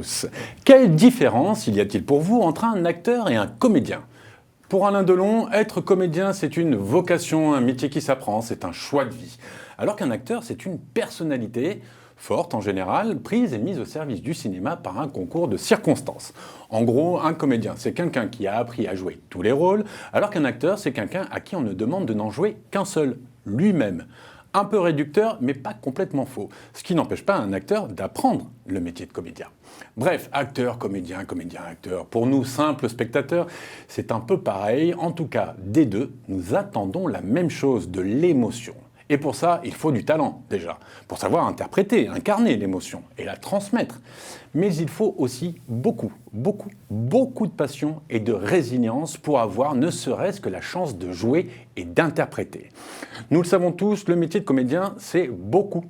tous. Quelle différence y a-t-il pour vous entre un acteur et un comédien ? Pour Alain Delon, être comédien, c'est une vocation, un métier qui s'apprend, c'est un choix de vie. Alors qu'un acteur, c'est une personnalité, forte en général, prise et mise au service du cinéma par un concours de circonstances. En gros, un comédien, c'est quelqu'un qui a appris à jouer tous les rôles, alors qu'un acteur, c'est quelqu'un à qui on ne demande de n'en jouer qu'un seul, lui-même. Un peu réducteur, mais pas complètement faux. Ce qui n'empêche pas un acteur d'apprendre le métier de comédien. Bref, acteur, comédien, comédien, acteur. Pour nous, simples spectateurs, c'est un peu pareil. En tout cas, des deux, nous attendons la même chose, de l'émotion. Et pour ça, il faut du talent, déjà, pour savoir interpréter, incarner l'émotion et la transmettre. Mais il faut aussi beaucoup de passion et de résilience pour avoir ne serait-ce que la chance de jouer et d'interpréter. Nous le savons tous, le métier de comédien, c'est beaucoup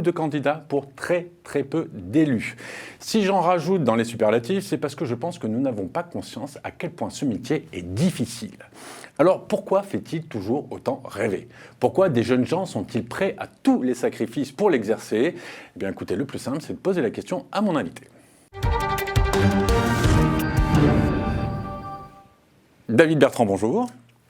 de candidats pour très peu d'élus. Si j'en rajoute dans les superlatifs, c'est parce que je pense que nous n'avons pas conscience à quel point ce métier est difficile. Alors pourquoi fait-il toujours autant rêver ? Pourquoi des jeunes gens sont-ils prêts à tous les sacrifices pour l'exercer ? Eh bien écoutez, le plus simple, c'est de poser la question à mon invité. David Bertrand, bonjour.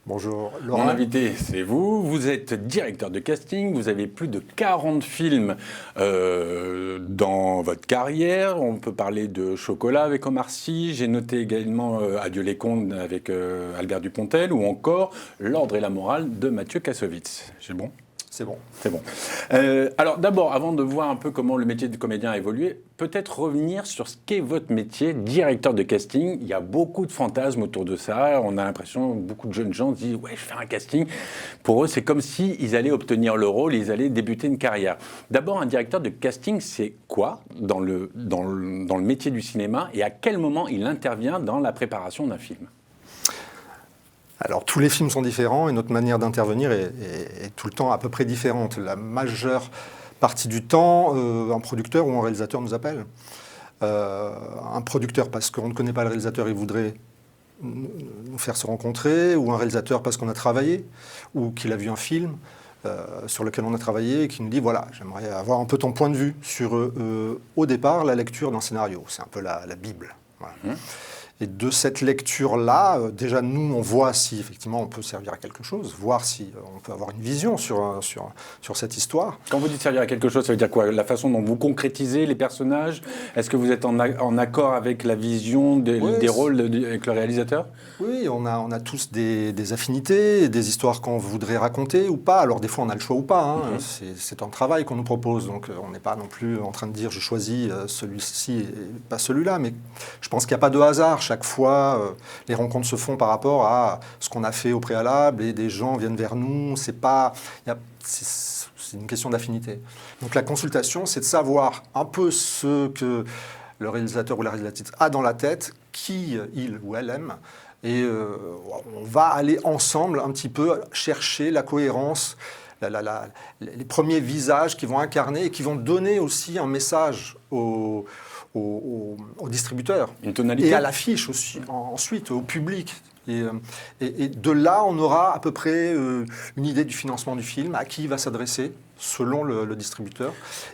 Bonjour Laurent. Mon invité, c'est vous. Vous êtes directeur de casting. Vous avez plus de 40 films dans votre carrière. On peut parler de Chocolat avec Omar Sy. J'ai noté également Adieu les cons avec Albert Dupontel ou encore L'ordre et la morale de Mathieu Kassovitz. C'est bon ? C'est bon. C'est bon. Alors d'abord, avant de voir un peu comment le métier de comédien a évolué, peut-être revenir sur ce qu'est votre métier, directeur de casting. Il y a beaucoup de fantasmes autour de ça. On a l'impression que beaucoup de jeunes gens disent « ouais, je fais un casting ». Pour eux, c'est comme s'ils allaient obtenir le rôle, ils allaient débuter une carrière. D'abord, un directeur de casting, c'est quoi dans le métier du cinéma et à quel moment il intervient dans la préparation d'un film ? Alors, tous les films sont différents et notre manière d'intervenir est tout le temps à peu près différente. La majeure partie du temps, un producteur ou un réalisateur nous appelle. Un producteur parce qu'on ne connaît pas le réalisateur et voudrait nous faire se rencontrer, ou un réalisateur parce qu'on a travaillé, ou qu'il a vu un film sur lequel on a travaillé et qui nous dit « voilà, j'aimerais avoir un peu ton point de vue sur, au départ, la lecture d'un scénario ». C'est un peu la Bible. Voilà. Et de cette lecture-là, déjà nous, on voit si effectivement on peut servir à quelque chose, voir si on peut avoir une vision sur cette histoire. Quand vous dites servir à quelque chose, ça veut dire quoi ? La façon dont vous concrétisez les personnages ? Est-ce que vous êtes en accord avec la vision des rôles avec le réalisateur ? Oui, on a tous des affinités, des histoires qu'on voudrait raconter ou pas. Alors des fois on a le choix ou pas, hein. C'est un travail qu'on nous propose, donc on n'est pas non plus en train de dire je choisis celui-ci et pas celui-là, mais je pense qu'il n'y a pas de hasard. Chaque fois, les rencontres se font par rapport à ce qu'on a fait au préalable et des gens viennent vers nous. C'est une question d'affinité. Donc la consultation, c'est de savoir un peu ce que le réalisateur ou la réalisatrice a dans la tête, qui il ou elle aime. Et on va aller ensemble un petit peu chercher la cohérence, les premiers visages qui vont incarner et qui vont donner aussi un message au distributeur. Une tonalité. Et à l'affiche aussi, ensuite au public. Et de là, on aura à peu près une idée du financement du film, à qui il va s'adresser, selon le distributeur,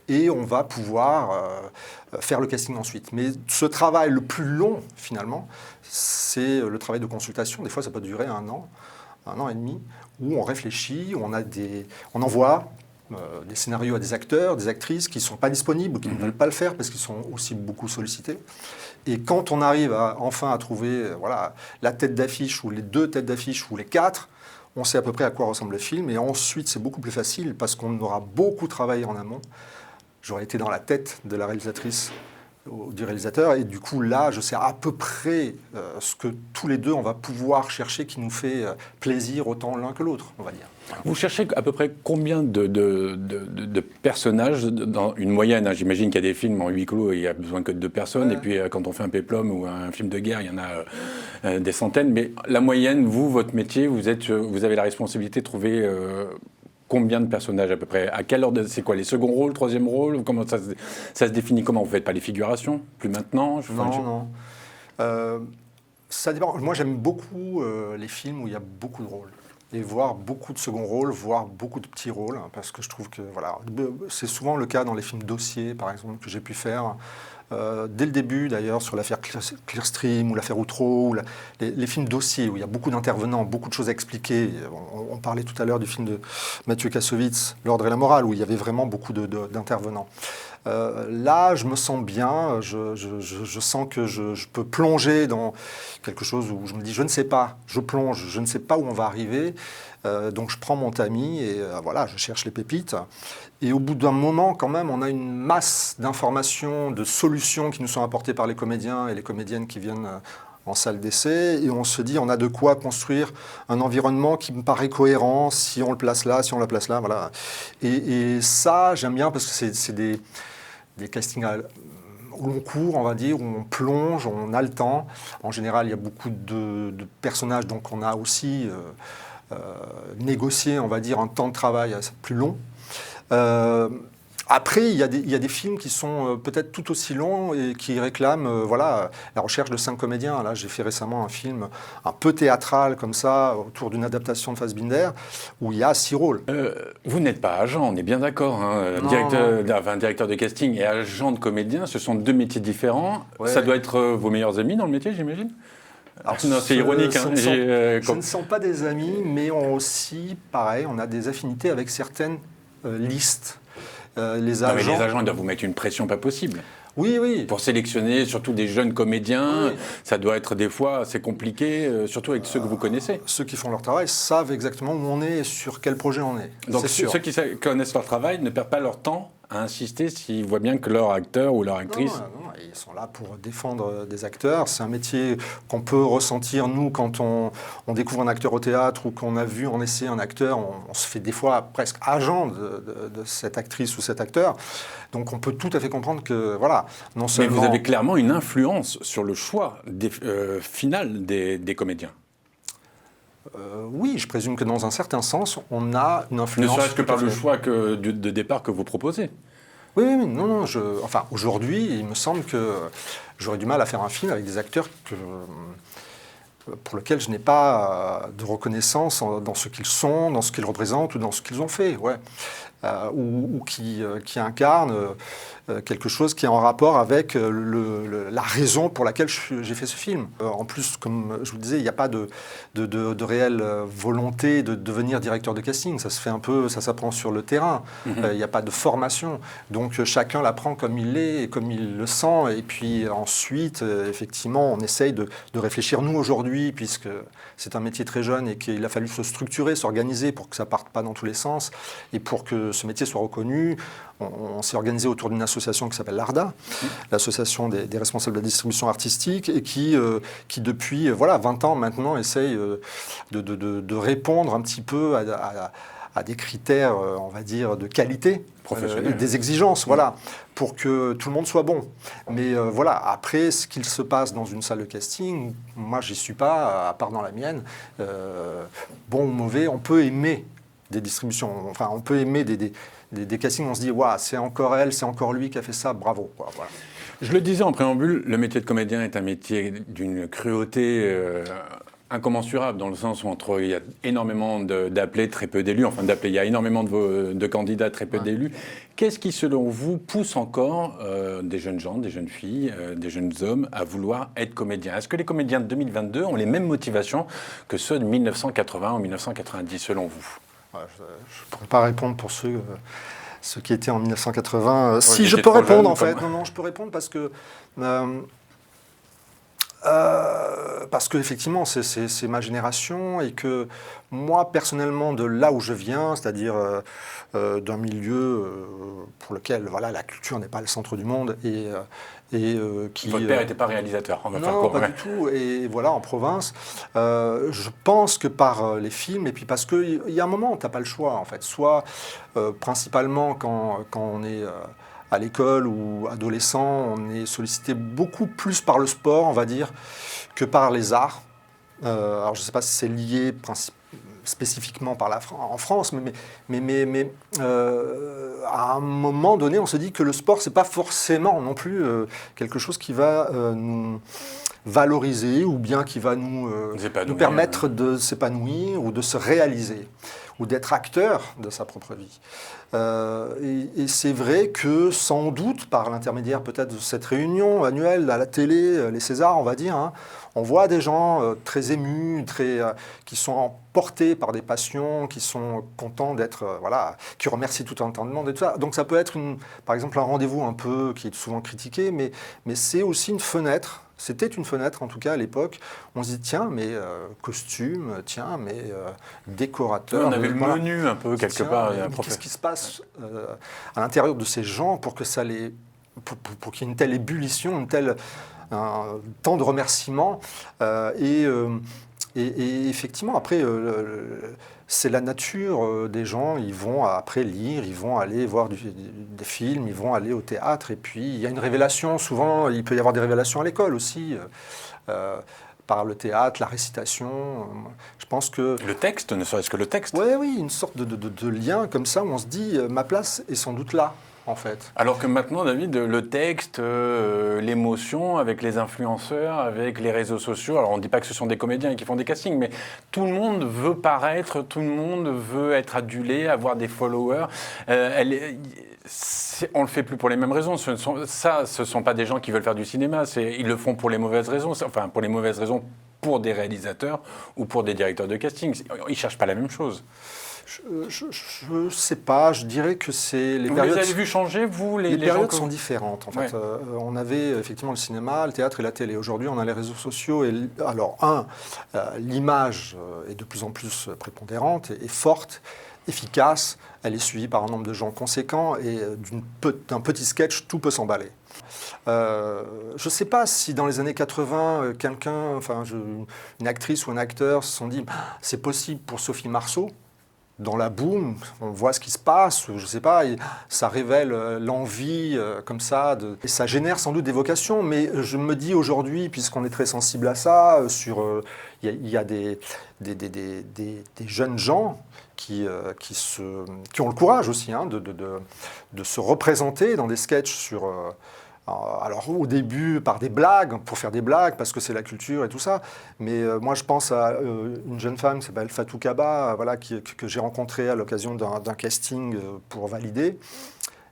et on va pouvoir faire le casting ensuite. Mais ce travail le plus long, finalement, c'est le travail de consultation. Des fois, ça peut durer un an et demi, où on réfléchit, où on envoie des scénarios à des acteurs, des actrices qui ne sont pas disponibles, qui ne veulent pas le faire parce qu'ils sont aussi beaucoup sollicités. Et quand on arrive enfin à trouver la tête d'affiche ou les deux têtes d'affiche ou les quatre, on sait à peu près à quoi ressemble le film. Et ensuite, c'est beaucoup plus facile parce qu'on aura beaucoup travaillé en amont. J'aurais été dans la tête de la réalisatrice ou du réalisateur. Et du coup, là, je sais à peu près ce que tous les deux, on va pouvoir chercher qui nous fait plaisir autant l'un que l'autre, on va dire. Vous cherchez à peu près combien de personnages dans une moyenne, hein. J'imagine qu'il y a des films en huis clos et il n'y a besoin que de 2 personnes. Ouais. Et puis quand on fait un péplum ou un film de guerre, il y en a des centaines. Mais la moyenne, votre métier, vous avez la responsabilité de trouver combien de personnages à peu près ? À quelle ordre ? C'est quoi, les seconds rôles, troisième rôle ? Comment ça se définit comment ? Vous ne faites pas les figurations ? Plus maintenant ? Non. Ça dépend. Moi, j'aime beaucoup les films où il y a beaucoup de rôles. Et voir beaucoup de second rôles, voir beaucoup de petits rôles, parce que je trouve que c'est souvent le cas dans les films dossiers, par exemple, que j'ai pu faire, dès le début d'ailleurs sur l'affaire Clearstream ou l'affaire Outreau, ou les films dossiers où il y a beaucoup d'intervenants, beaucoup de choses à expliquer. On parlait tout à l'heure du film de Mathieu Kassovitz, L'ordre et la morale, où il y avait vraiment beaucoup d'intervenants. Là, je me sens bien, je sens que je peux plonger dans quelque chose où je me dis, je ne sais pas, je plonge, je ne sais pas où on va arriver, donc je prends mon tamis et voilà, je cherche les pépites. Et au bout d'un moment, quand même, on a une masse d'informations, de solutions qui nous sont apportées par les comédiens et les comédiennes qui viennent en salle d'essai, et on se dit, on a de quoi construire un environnement qui me paraît cohérent, si on le place là, si on la place là, voilà. Et ça, j'aime bien parce que c'est des castings au long cours, on va dire, où on plonge, on a le temps. En général, il y a beaucoup de personnages, donc on a aussi négocié, on va dire, un temps de travail plus long. Après, il y a des films qui sont peut-être tout aussi longs et qui réclament voilà, la recherche de 5 comédiens. Là, j'ai fait récemment un film un peu théâtral comme ça, autour d'une adaptation de Fassbinder, où il y a 6 rôles. Vous n'êtes pas agent, on est bien d'accord. Hein. Directeur de casting et agent de comédien, ce sont 2 métiers différents. Ouais. Ça doit être vos meilleurs amis dans le métier, j'imagine? Non, c'est ironique. Ce ne sont pas des amis, mais aussi, pareil, on a des affinités avec certaines listes. Les agents... Non, mais les agents doivent vous mettre une pression pas possible. Oui, oui. Pour sélectionner surtout des jeunes comédiens, oui. Ça doit être des fois assez compliqué, surtout avec ceux que vous connaissez. Ceux qui font leur travail savent exactement où on est et sur quel projet on est. Donc ceux qui connaissent leur travail ne perdent pas leur temps à insister s'ils voient bien que leur acteur ou leur actrice... Non, ils sont là pour défendre des acteurs. C'est un métier qu'on peut ressentir, nous, quand on découvre un acteur au théâtre ou qu'on a vu en essai un acteur, on se fait des fois presque agent de cette actrice ou cet acteur. Donc on peut tout à fait comprendre que, voilà, non seulement... Mais vous avez clairement une influence sur le choix final des comédiens. Oui, je présume que dans un certain sens, on a une influence... Ne serait-ce que par le choix de départ que vous proposez. Oui, non, enfin, aujourd'hui, il me semble que j'aurais du mal à faire un film avec des acteurs pour lesquels je n'ai pas de reconnaissance dans ce qu'ils sont, dans ce qu'ils représentent ou dans ce qu'ils ont fait, ouais. Ou qui incarnent quelque chose qui est en rapport avec la raison pour laquelle j'ai fait ce film. En plus, comme je vous le disais, il n'y a pas de réelle volonté de devenir directeur de casting. Ça se fait un peu, ça s'apprend sur le terrain. Il n'y a pas de formation. Donc chacun l'apprend comme il l'est et comme il le sent. Et puis ensuite, effectivement, on essaye de réfléchir, nous, aujourd'hui, puisque c'est un métier très jeune et qu'il a fallu se structurer, s'organiser pour que ça ne parte pas dans tous les sens et pour que ce métier soit reconnu. On s'est organisé autour d'une association qui s'appelle l'ARDA, l'association des responsables de la distribution artistique, et qui depuis 20 ans maintenant essaye de répondre un petit peu à des critères, on va dire, de qualité, des exigences, voilà, pour que tout le monde soit bon. Mais voilà, après, ce qu'il se passe dans une salle de casting, moi, j'y suis pas, à part dans la mienne. Bon ou mauvais, on peut aimer des distributions, enfin, on peut aimer des castings, on se dit, waouh, c'est encore elle, c'est encore lui qui a fait ça, bravo. Voilà. Je le disais en préambule, le métier de comédien est un métier d'une cruauté incommensurable, dans le sens où il y a énormément d'appelés, très peu d'élus, il y a énormément de candidats, très peu d'élus. Qu'est-ce qui, selon vous, pousse encore des jeunes gens, des jeunes filles, des jeunes hommes à vouloir être comédiens? Est-ce que les comédiens de 2022 ont les mêmes motivations que ceux de 1980 ou 1990, selon vous? Je ne pourrais pas répondre pour ceux qui étaient en 1980. Si, je peux répondre, en fait. Non, je peux répondre parce que effectivement, c'est ma génération et que moi, personnellement, de là où je viens, c'est-à-dire d'un milieu pour lequel la culture n'est pas le centre du monde Votre père n'était pas réalisateur, non, pas du tout. Et voilà, en province, je pense que par les films, et puis parce qu'il y a un moment où tu n'as pas le choix, en fait. Soit, principalement, quand on est à l'école ou adolescent, on est sollicité beaucoup plus par le sport, on va dire, que par les arts. Alors, je ne sais pas si c'est lié spécifiquement en France, mais à un moment donné, on se dit que le sport, c'est pas forcément non plus quelque chose qui va nous valoriser ou bien qui va nous permettre de s'épanouir ou de se réaliser ou d'être acteur de sa propre vie. Et c'est vrai que sans doute, par l'intermédiaire peut-être de cette réunion annuelle à la télé, les Césars, on va dire, hein, on voit des gens très émus, qui sont emportés par des passions, qui sont contents d'être, qui remercient tout un temps de monde et tout ça. Donc ça peut être, par exemple, un rendez-vous un peu qui est souvent critiqué, mais c'est aussi une fenêtre. C'était une fenêtre, en tout cas à l'époque. On se dit, tiens, mais costume, tiens, mais décorateur. On avait le menu un peu quelque part. Qu'est-ce qui se passe à l'intérieur de ces gens pour que ça pour qu'il y ait une telle ébullition, un temps de remerciement et effectivement, après, c'est la nature des gens. Ils vont après lire, ils vont aller voir des films, ils vont aller au théâtre. Et puis, il y a une révélation. Souvent, il peut y avoir des révélations à l'école aussi, par le théâtre, la récitation. Je pense que... Le texte, ne serait-ce que le texte. Oui, une sorte de lien comme ça où on se dit, ma place est sans doute là. En fait. Alors que maintenant, David, le texte, l'émotion, avec les influenceurs, avec les réseaux sociaux, alors on ne dit pas que ce sont des comédiens qui font des castings, mais tout le monde veut paraître, tout le monde veut être adulé, avoir des followers. On ne le fait plus pour les mêmes raisons. Ce ne sont pas des gens qui veulent faire du cinéma, ils le font pour les mauvaises raisons, enfin pour les mauvaises raisons pour des réalisateurs ou pour des directeurs de casting. Ils ne cherchent pas la même chose. Je ne sais pas, je dirais que c'est les périodes... Vous les avez vu changer, vous les périodes sont différentes, en fait. On avait effectivement le cinéma, le théâtre et la télé. Aujourd'hui, on a les réseaux sociaux. Alors, l'image est de plus en plus prépondérante et forte, efficace. Elle est suivie par un nombre de gens conséquent et d'un petit sketch, tout peut s'emballer. Je ne sais pas si dans les années 80, une actrice ou un acteur se sont dit « c'est possible pour Sophie Marceau ». Dans la boum, on voit ce qui se passe, je ne sais pas, ça révèle l'envie comme ça, et ça génère sans doute des vocations, mais je me dis aujourd'hui, puisqu'on est très sensible à ça, il y a des jeunes gens qui ont le courage aussi de se représenter dans des sketchs alors au début par des blagues, pour faire des blagues, parce que c'est la culture et tout ça, mais moi je pense à une jeune femme qui s'appelle Fatou Kaba, que j'ai rencontrée à l'occasion d'un casting pour valider,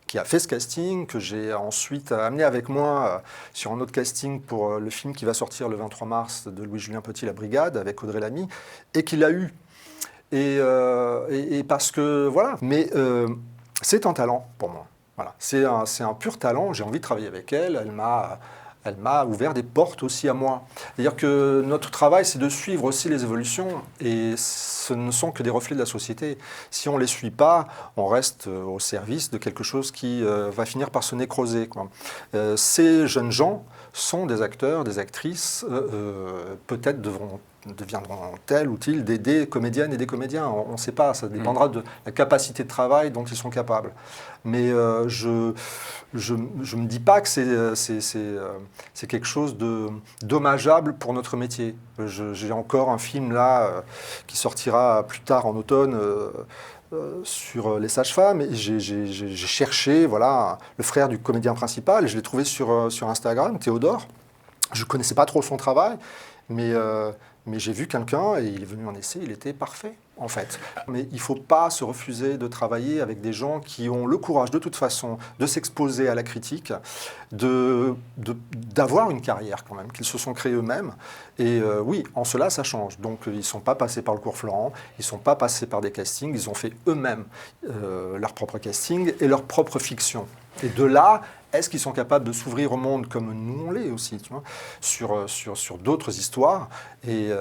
qui a fait ce casting, que j'ai ensuite amené avec moi sur un autre casting pour le film qui va sortir le 23 mars de Louis-Julien Petit, La Brigade, avec Audrey Lamy, et qui l'a eu. Et parce que, voilà, mais c'est un talent pour moi. Voilà. C'est un pur talent, j'ai envie de travailler avec elle, elle m'a ouvert des portes aussi à moi. C'est-à-dire que notre travail, c'est de suivre aussi les évolutions, et ce ne sont que des reflets de la société. Si on ne les suit pas, on reste au service de quelque chose qui va finir par se nécroser, quoi. Ces jeunes gens sont des acteurs, des actrices, peut-être deviendront-elles ou ils des comédiennes et des comédiens. On ne sait pas, ça dépendra de la capacité de travail dont ils sont capables. Mais je me dis pas que c'est quelque chose de dommageable pour notre métier. J'ai encore un film là qui sortira plus tard en automne sur les sages-femmes, et j'ai cherché le frère du comédien principal, et je l'ai trouvé sur Instagram, Théodore. Je ne connaissais pas trop son travail, mais j'ai vu quelqu'un, et il est venu en essai, il était parfait, en fait. Mais il ne faut pas se refuser de travailler avec des gens qui ont le courage, de toute façon, de s'exposer à la critique, d'avoir une carrière, quand même, qu'ils se sont créés eux-mêmes. Et oui, en cela, ça change. Donc, ils ne sont pas passés par le cours Florent, ils ne sont pas passés par des castings, ils ont fait eux-mêmes leur propre casting et leur propre fiction. Et de là, est-ce qu'ils sont capables de s'ouvrir au monde comme nous on l'est aussi, tu vois, sur d'autres histoires et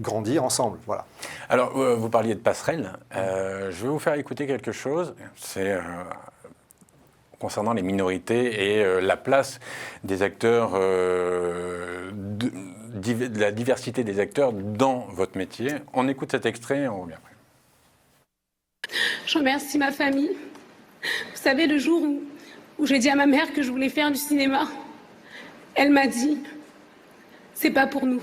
grandir ensemble, voilà. Alors, vous parliez de passerelle. Je vais vous faire écouter quelque chose. C'est concernant les minorités et la place des acteurs, de la diversité des acteurs dans votre métier. On écoute cet extrait et on revient après. Je remercie ma famille. Vous savez, le jour où j'ai dit à ma mère que je voulais faire du cinéma, elle m'a dit « c'est pas pour nous.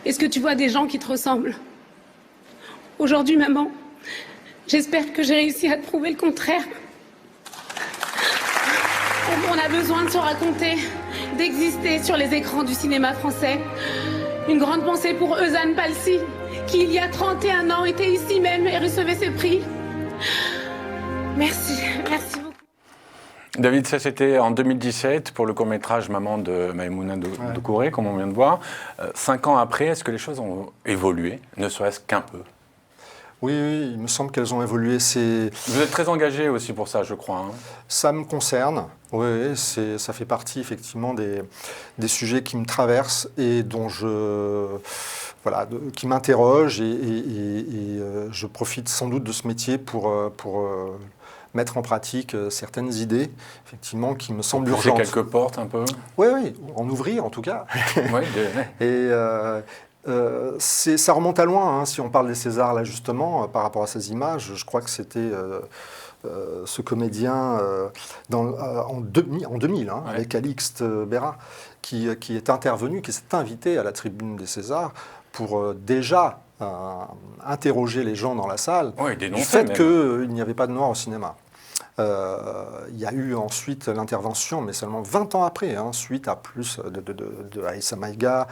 Est-ce que tu vois des gens qui te ressemblent ? Aujourd'hui, maman, j'espère que j'ai réussi à te prouver le contraire. On a besoin de se raconter, d'exister sur les écrans du cinéma français. Une grande pensée pour Eusanne Palsy, qui il y a 31 ans était ici même et recevait ce prix. Merci beaucoup. David, ça c'était en 2017 pour le court-métrage Maman de Maïmouna Doucouré, comme on vient de voir. 5 ans après, est-ce que les choses ont évolué, ne serait-ce qu'un peu? Oui, il me semble qu'elles ont évolué. Vous êtes très engagé aussi pour ça, je crois. Hein. Ça me concerne, oui, ça fait partie effectivement des sujets qui me traversent et dont qui m'interrogent et je profite sans doute de ce métier pour mettre en pratique certaines idées, effectivement, qui me semblent urgentes. Quelques portes un peu. Oui, en ouvrir en tout cas. Oui, et ça remonte à loin, hein, si on parle des Césars là justement, par rapport à ces images. Je crois que c'était ce comédien en 2000, hein, avec Alixte Béra, qui est intervenu, qui s'est invité à la tribune des Césars pour déjà interroger les gens dans la salle du fait qu'il n'y avait pas de noirs au cinéma. Il y a eu ensuite l'intervention, mais seulement 20 ans après, hein, suite à plus de Aïssa Maïga.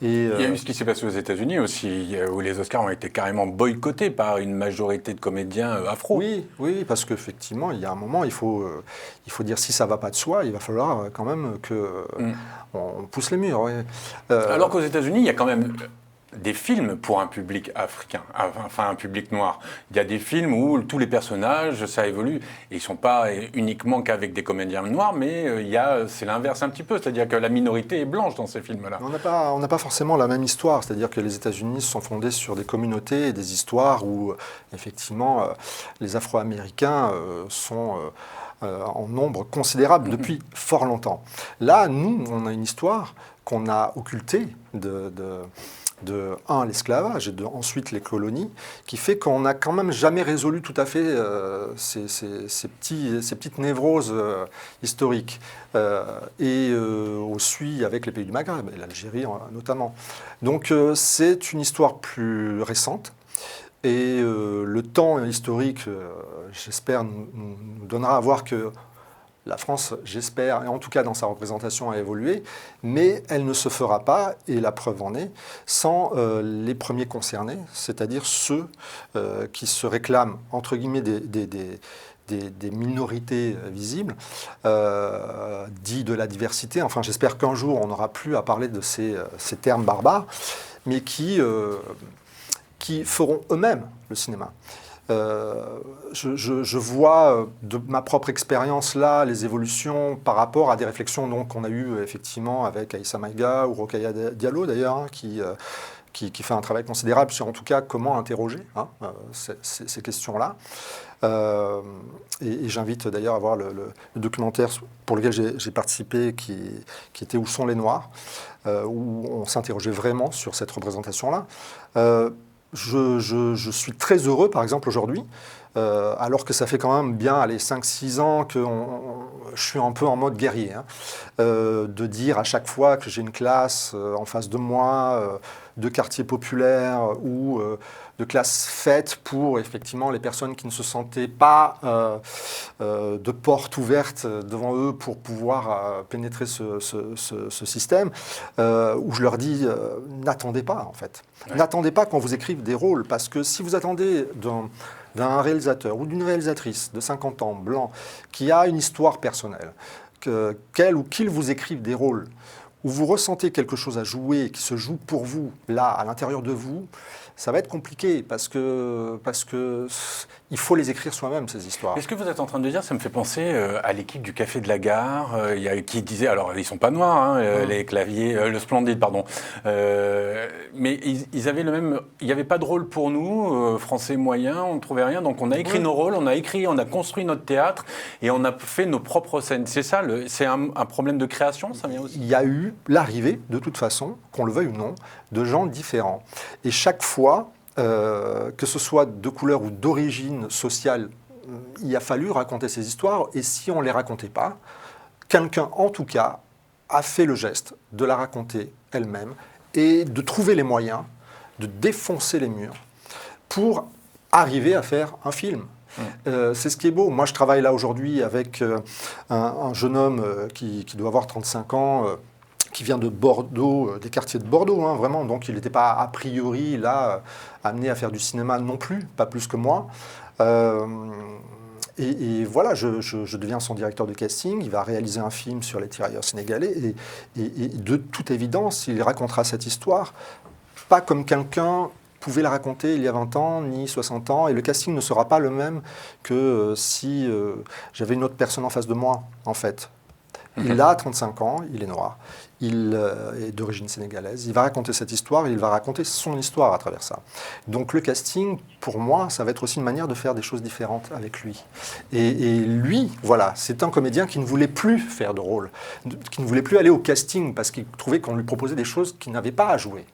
Et il y a eu ce qui s'est passé aux États-Unis aussi, où les Oscars ont été carrément boycottés par une majorité de comédiens afro. Oui, parce qu'effectivement, il y a un moment, il faut dire si ça ne va pas de soi, il va falloir quand même qu'on pousse les murs. Ouais. Alors qu'aux États-Unis, il y a quand même des films pour un public africain, enfin un public noir. Il y a des films où tous les personnages, ça évolue. Et ils ne sont pas uniquement qu'avec des comédiens noirs, mais c'est l'inverse un petit peu. C'est-à-dire que la minorité est blanche dans ces films-là. On n'a pas forcément la même histoire. C'est-à-dire que les États-Unis sont fondés sur des communautés et des histoires où, effectivement, les Afro-Américains sont en nombre considérable depuis fort longtemps. Là, nous, on a une histoire qu'on a occultée de l'esclavage et ensuite les colonies, qui fait qu'on n'a quand même jamais résolu tout à fait ces petites névroses historiques. On suit avec les pays du Maghreb, et l'Algérie notamment. Donc c'est une histoire plus récente. Et le temps historique, j'espère, nous donnera à voir que la France, j'espère, et en tout cas dans sa représentation, a évolué, mais elle ne se fera pas, et la preuve en est, sans les premiers concernés, c'est-à-dire ceux qui se réclament, entre guillemets, des minorités visibles, dits de la diversité. Enfin, j'espère qu'un jour, on n'aura plus à parler de ces termes barbares, mais qui feront eux-mêmes le cinéma. Je vois de ma propre expérience là les évolutions par rapport à des réflexions qu'on a eues effectivement avec Aïssa Maïga ou Rokhaya Diallo d'ailleurs, hein, qui fait un travail considérable sur en tout cas comment interroger ces questions-là. Et j'invite d'ailleurs à voir le documentaire pour lequel j'ai participé qui était Où sont les Noirs, où on s'interrogeait vraiment sur cette représentation-là. Je suis très heureux, par exemple, aujourd'hui, alors que ça fait quand même bien 5-6 ans que je suis un peu en mode guerrier, hein, de dire à chaque fois que j'ai une classe en face de moi, de quartier populaire ou de classe faite pour effectivement les personnes qui ne se sentaient pas de porte ouverte devant eux pour pouvoir pénétrer ce système, où je leur dis n'attendez pas en fait. Ouais. N'attendez pas qu'on vous écrive des rôles, parce que si vous attendez d'un réalisateur ou d'une réalisatrice de 50 ans, blanc, qui a une histoire personnelle, qu'elle ou qu'il vous écrive des rôles où vous ressentez quelque chose à jouer, qui se joue pour vous, là, à l'intérieur de vous, ça va être compliqué parce que il faut les écrire soi-même, ces histoires. Est-ce que vous êtes en train de dire, ça me fait penser à l'équipe du Café de la Gare, qui disait, alors ils ne sont pas noirs, hein, les claviers, le Splendide, pardon, mais ils avaient le même, il n'y avait pas de rôle pour nous, français moyens, on ne trouvait rien, donc on a écrit nos rôles, on a construit notre théâtre et on a fait nos propres scènes. C'est ça, c'est un problème de création, ça vient aussi. Il y a eu l'arrivée, de toute façon, qu'on le veuille ou non, de gens différents. Et chaque fois, que ce soit de couleur ou d'origine sociale, il a fallu raconter ces histoires. Et si on ne les racontait pas, quelqu'un, en tout cas, a fait le geste de la raconter elle-même et de trouver les moyens de défoncer les murs pour arriver à faire un film. C'est ce qui est beau. Moi, je travaille là aujourd'hui avec un jeune homme qui doit avoir 35 ans, qui vient de Bordeaux, des quartiers de Bordeaux, hein, vraiment. Donc, il n'était pas a priori là amené à faire du cinéma non plus, pas plus que moi. Et voilà, je deviens son directeur de casting. Il va réaliser un film sur les tirailleurs sénégalais. Et de toute évidence, il racontera cette histoire, pas comme quelqu'un pouvait la raconter il y a 20 ans, ni 60 ans. Et le casting ne sera pas le même que si j'avais une autre personne en face de moi, en fait. Il a 35 ans, il est noir, il est d'origine sénégalaise, il va raconter cette histoire, il va raconter son histoire à travers ça. Donc le casting, pour moi, ça va être aussi une manière de faire des choses différentes avec lui. Et lui, voilà, c'est un comédien qui ne voulait plus faire de rôle, qui ne voulait plus aller au casting parce qu'il trouvait qu'on lui proposait des choses qu'il n'avait pas à jouer.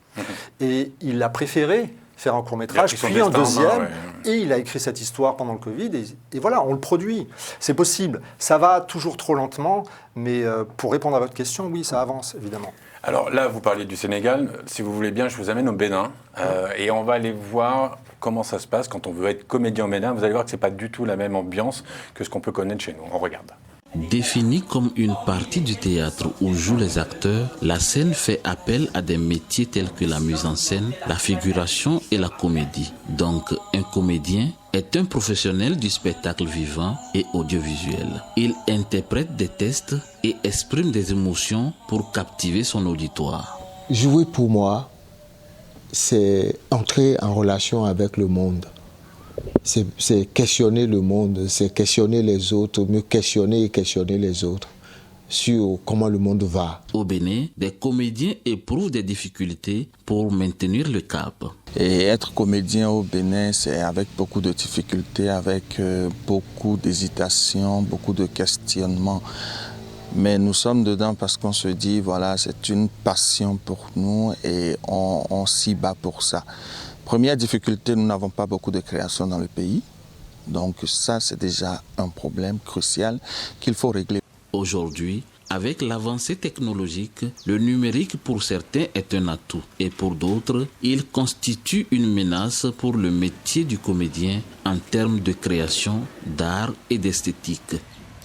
Et il a préféré faire un court-métrage, puis un deuxième, et il a écrit cette histoire pendant le Covid, et voilà, on le produit. C'est possible. Ça va toujours trop lentement, mais pour répondre à votre question, oui, ça avance, évidemment. Alors là, vous parliez du Sénégal. Si vous voulez bien, je vous amène au Bénin, et on va aller voir comment ça se passe quand on veut être comédien au Bénin. Vous allez voir que ce n'est pas du tout la même ambiance que ce qu'on peut connaître chez nous. On regarde. Définie comme une partie du théâtre où jouent les acteurs, la scène fait appel à des métiers tels que la mise en scène, la figuration et la comédie. Donc, un comédien est un professionnel du spectacle vivant et audiovisuel. Il interprète des textes et exprime des émotions pour captiver son auditoire. Jouer pour moi, c'est entrer en relation avec le monde. C'est questionner le monde, c'est questionner les autres, me questionner et questionner les autres sur comment le monde va. Au Bénin, des comédiens éprouvent des difficultés pour maintenir le cap. Et être comédien au Bénin, c'est avec beaucoup de difficultés, avec beaucoup d'hésitation, beaucoup de questionnements. Mais nous sommes dedans parce qu'on se dit, voilà, c'est une passion pour nous et on s'y bat pour ça. Première difficulté, nous n'avons pas beaucoup de création dans le pays. Donc ça, c'est déjà un problème crucial qu'il faut régler. Aujourd'hui, avec l'avancée technologique, le numérique pour certains est un atout et pour d'autres, il constitue une menace pour le métier du comédien en termes de création, d'art et d'esthétique.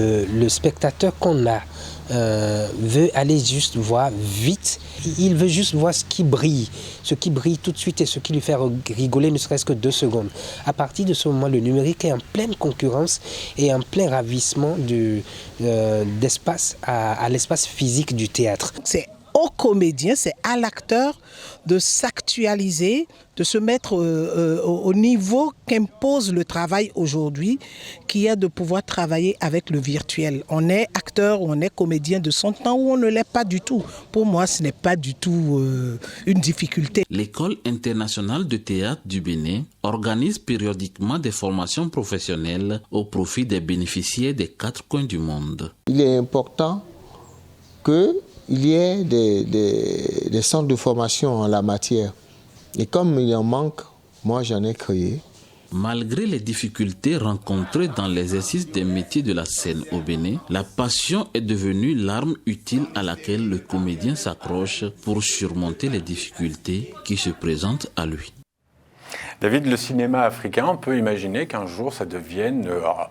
Le spectateur qu'on a veut aller juste voir vite. Il veut juste voir ce qui brille tout de suite et ce qui lui fait rigoler ne serait-ce que 2 secondes. À partir de ce moment, le numérique est en pleine concurrence et en plein ravissement d'espace à l'espace physique du théâtre. C'est au comédien, c'est à l'acteur de s'actualiser, de se mettre au niveau qu'impose le travail aujourd'hui, qui est de pouvoir travailler avec le virtuel. On est acteur ou on est comédien de son temps ou on ne l'est pas du tout. Pour moi, ce n'est pas du tout une difficulté. L'École internationale de théâtre du Bénin organise périodiquement des formations professionnelles au profit des bénéficiaires des 4 coins du monde. Il est important qu'il y ait des centres de formation en la matière. Et comme il en manque, moi j'en ai créé. Malgré les difficultés rencontrées dans l'exercice des métiers de la scène au Bénin, la passion est devenue l'arme utile à laquelle le comédien s'accroche pour surmonter les difficultés qui se présentent à lui. David, le cinéma africain, on peut imaginer qu'un jour ça devienne,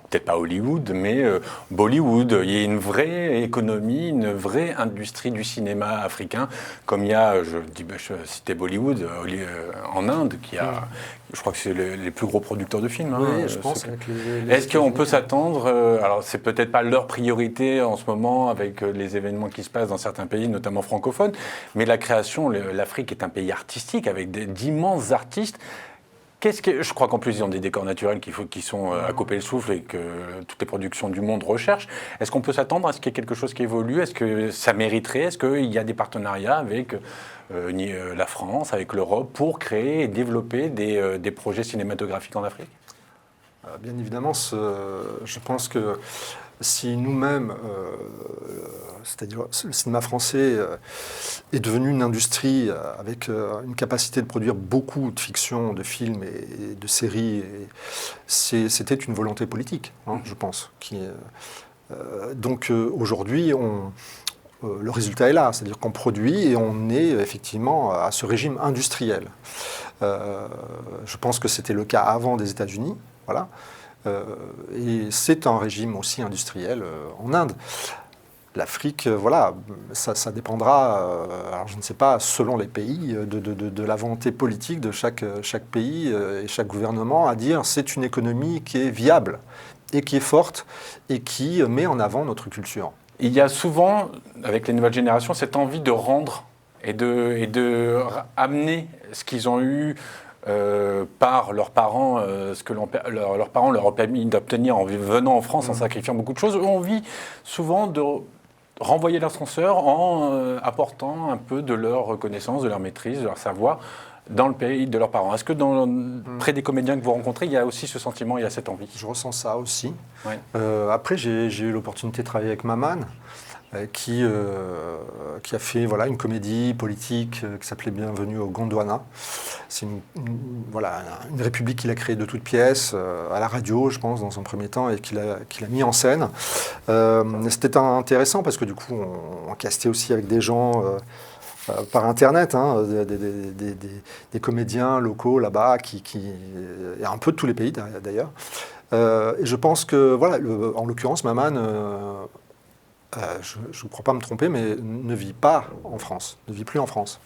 peut-être pas Hollywood, mais Bollywood. Il y a une vraie économie, une vraie industrie du cinéma africain, comme il y a, je citais Bollywood, en Inde, qui a, je crois que c'est les plus gros producteurs de films. Oui, je pense. Est-ce qu'on peut s'attendre, alors c'est peut-être pas leur priorité en ce moment avec les événements qui se passent dans certains pays, notamment francophones, mais la création, l'Afrique est un pays artistique avec d'immenses artistes. Je crois qu'en plus, ils ont des décors naturels qui sont à couper le souffle et que toutes les productions du monde recherchent. Est-ce qu'on peut s'attendre à ce qu'il y ait quelque chose qui évolue? Est-ce que ça mériterait? Est-ce qu'il y a des partenariats avec la France, avec l'Europe, pour créer et développer des projets cinématographiques en Afrique? Bien évidemment, je pense que si nous-mêmes, c'est-à-dire le cinéma français, est devenu une industrie avec une capacité de produire beaucoup de fiction, de films et de séries, c'était une volonté politique, je pense. Donc aujourd'hui, le résultat est là, c'est-à-dire qu'on produit et on est effectivement à ce régime industriel. Je pense que c'était le cas avant des États-Unis. Voilà. Et c'est un régime aussi industriel en Inde. L'Afrique, voilà, ça dépendra, alors je ne sais pas, selon les pays, de la volonté politique de chaque pays et chaque gouvernement à dire c'est une économie qui est viable et qui est forte et qui met en avant notre culture. Il y a souvent, avec les nouvelles générations, cette envie de rendre et de amener ce qu'ils ont eu par leurs parents, ce que leurs parents leur ont permis d'obtenir en venant en France, en sacrifiant beaucoup de choses. Eux ont envie souvent de renvoyer l'ascenseur en apportant un peu de leur connaissance, de leur maîtrise, de leur savoir dans le pays de leurs parents. Est-ce que près des comédiens que vous rencontrez, il y a aussi ce sentiment, il y a cette envie? Je ressens ça aussi. Ouais. Après, j'ai eu l'opportunité de travailler avec Maman, qui a fait une comédie politique qui s'appelait Bienvenue au Gondwana. C'est une république qu'il a créée de toutes pièces, à la radio, je pense, dans son premier temps, et qu'il a mis en scène. C'était intéressant parce que du coup, on castait aussi avec des gens par Internet, des comédiens locaux là-bas, et un peu de tous les pays d'ailleurs. Et je pense que, en l'occurrence, Maman... je ne crois pas me tromper, mais ne vit pas en France, ne vit plus en France.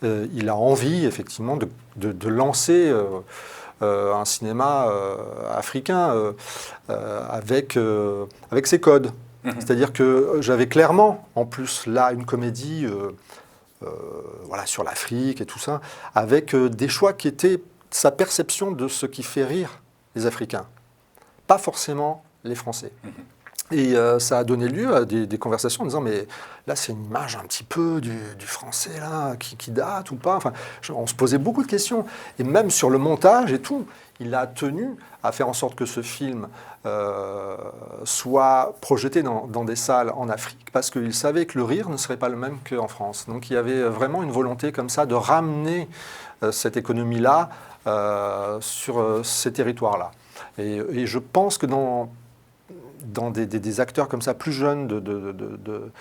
Il a envie, effectivement, de lancer un cinéma africain avec ses codes. C'est-à-dire que j'avais clairement, en plus, là, une comédie sur l'Afrique et tout ça, avec des choix qui étaient sa perception de ce qui fait rire les Africains, pas forcément les Français. Et ça a donné lieu à des conversations en disant mais là c'est une image un petit peu du français là qui date ou pas. Enfin, on se posait beaucoup de questions et même sur le montage et tout, il a tenu à faire en sorte que ce film soit projeté dans des salles en Afrique parce qu'il savait que le rire ne serait pas le même qu'en France. Donc il y avait vraiment une volonté comme ça de ramener cette économie là sur ces territoires là. Et je pense que dans des acteurs comme ça, plus jeunes de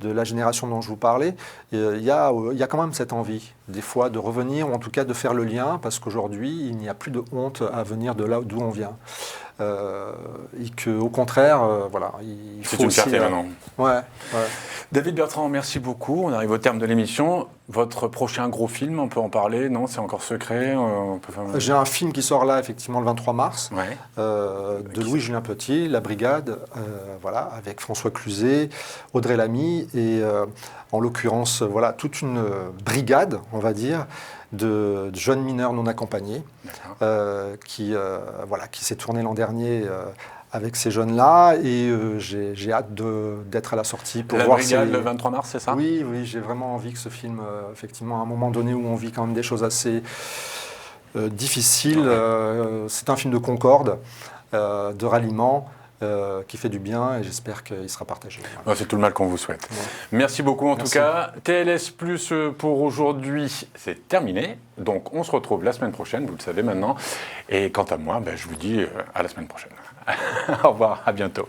la génération dont je vous parlais, il y a quand même cette envie, des fois, de revenir, ou en tout cas de faire le lien, parce qu'aujourd'hui, il n'y a plus de honte à venir de là d'où on vient. Et qu'au contraire, il faut. C'est une fierté maintenant. Ouais. David Bertrand, merci beaucoup. On arrive au terme de l'émission. Votre prochain gros film, on peut en parler? Non, c'est encore secret? J'ai un film qui sort là, effectivement, le 23 mars, de Louis-Julien Petit, La Brigade, avec François Cluzet, Audrey Lamy, et en l'occurrence, toute une brigade, on va dire, de jeunes mineurs non accompagnés, qui s'est tourné l'an dernier avec ces jeunes-là, et j'ai hâte d'être à la sortie pour voir si... La Brigade, le 23 mars, c'est ça? Oui, j'ai vraiment envie que ce film, effectivement, à un moment donné où on vit quand même des choses assez difficiles, c'est un film de concorde, de ralliement, qui fait du bien, et j'espère qu'il sera partagé. Voilà. C'est tout le mal qu'on vous souhaite. Ouais. Merci beaucoup en tout cas. TLS Plus pour aujourd'hui, c'est terminé. Donc on se retrouve la semaine prochaine, vous le savez maintenant. Et quant à moi, je vous dis à la semaine prochaine. Au revoir, à bientôt.